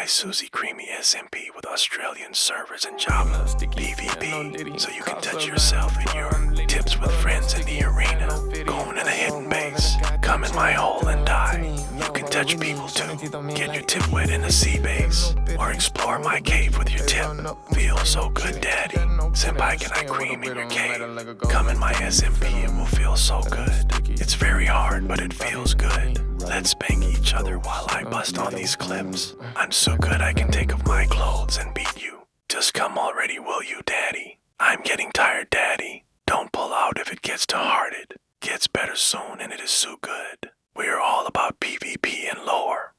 Susie Creamy SMP with Australian servers and Java PvP, so you can touch yourself in your tips with friends in the arena. Going in a hidden base, come in my hole and die. You can touch people too, get your tip wet in a sea base, or explore my cave with your tip. Feel so good, daddy. Senpai, can I cream in your cave? Come in my SMP and we'll feel so good. It's very hard, but it feels good. Let's spank each other while I bust on these clips. I'm so good I can take off my clothes and beat you. Just come already, will you, daddy? I'm getting tired, daddy. Don't pull out if it gets too hearted. Gets better soon and it is so good. We're all about PvP and lore.